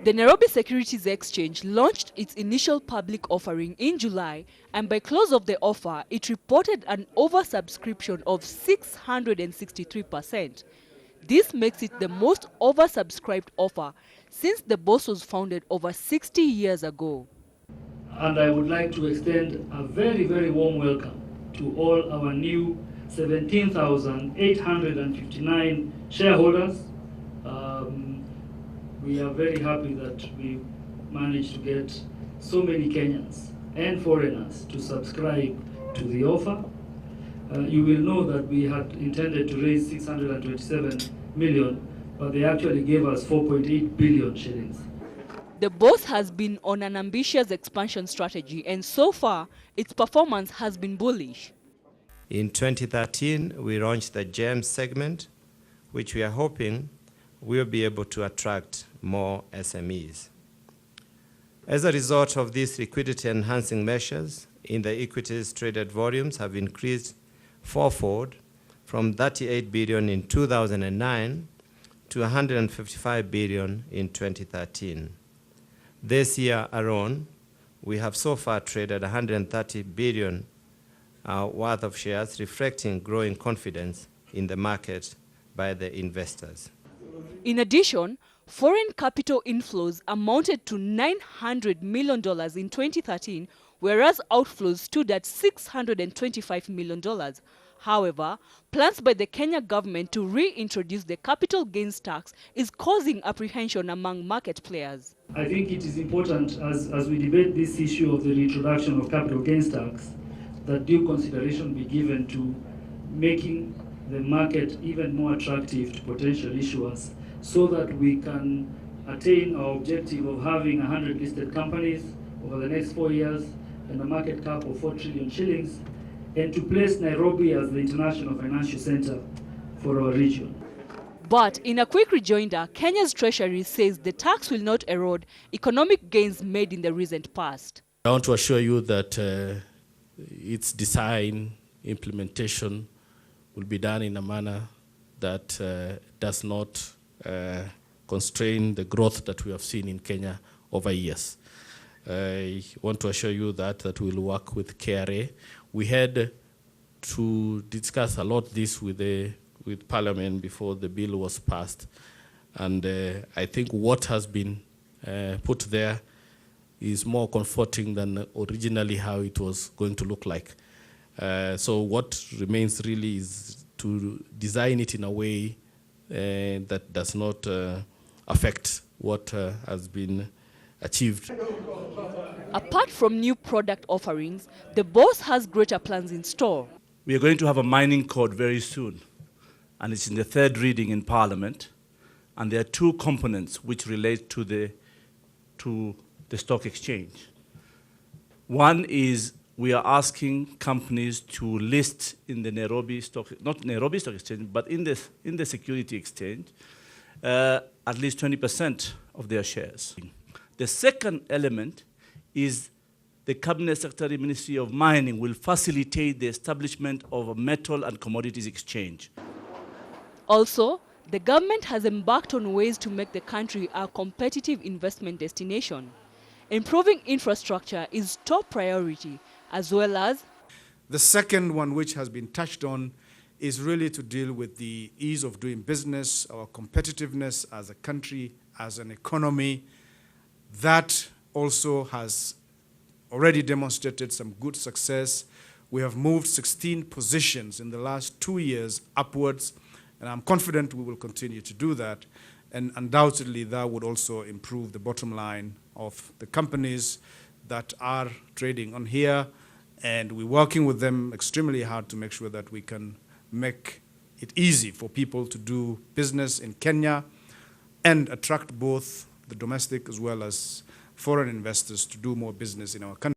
The Nairobi Securities Exchange launched its initial public offering in July, and by close of the offer, it reported an oversubscription of 663%. This makes it the most oversubscribed offer since the bourse was founded over 60 years ago. And I would like to extend a very, very warm welcome to all our new 17,859 shareholders. We are very happy that we managed to get so many Kenyans and foreigners to subscribe to the offer. You will know that we had intended to raise 627 million, but they actually gave us 4.8 billion shillings. The bourse has been on an ambitious expansion strategy, and so far, its performance has been bullish. In 2013, we launched the GEM segment, which we are hoping will be able to attract more SMEs. As a result of these liquidity-enhancing measures, in the equities traded volumes have increased fourfold from 38 billion in 2009 to 155 billion in 2013. This year alone, we have so far traded 130 billion worth of shares, reflecting growing confidence in the market by the investors. In addition, foreign capital inflows amounted to $900 million in 2013, whereas outflows stood at $625 million. However, plans by the Kenya government to reintroduce the capital gains tax is causing apprehension among market players. I think it is important as we debate this issue of the reintroduction of capital gains tax that due consideration be given to making the market even more attractive to potential issuers so that we can attain our objective of having 100 listed companies over the next 4 years and a market cap of 4 trillion shillings, and to place Nairobi as the international financial center for our region. But in a quick rejoinder, Kenya's treasury says the tax will not erode economic gains made in the recent past. I want to assure you that its design, implementation will be done in a manner that does not constrain the growth that we have seen in Kenya over years. I want to assure you that we will work with KRA. We had to discuss a lot this with Parliament before the bill was passed, and I think what has been put there is more comforting than originally how it was going to look like. So what remains really is to design it in a way that does not affect what has been achieved. Apart from new product offerings, the bourse has greater plans in store. We are going to have a mining code very soon, and it's in the third reading in Parliament. And there are two components which relate to the stock exchange. One is we are asking companies to list in the Nairobi Stock, not Nairobi Stock Exchange, but in the Security Exchange, at least 20% of their shares. The second element is the Cabinet Secretary Ministry of Mining will facilitate the establishment of a metal and commodities exchange. Also, the government has embarked on ways to make the country a competitive investment destination. Improving infrastructure is top priority, as well as the second one, which has been touched on, is really to deal with the ease of doing business, our competitiveness as a country, as an economy. That also has already demonstrated some good success. We have moved 16 positions in the last 2 years upwards, and I'm confident we will continue to do that. And undoubtedly, that would also improve the bottom line of the companies that are trading on here. And we're working with them extremely hard to make sure that we can make it easy for people to do business in Kenya and attract both the domestic as well as foreign investors to do more business in our country.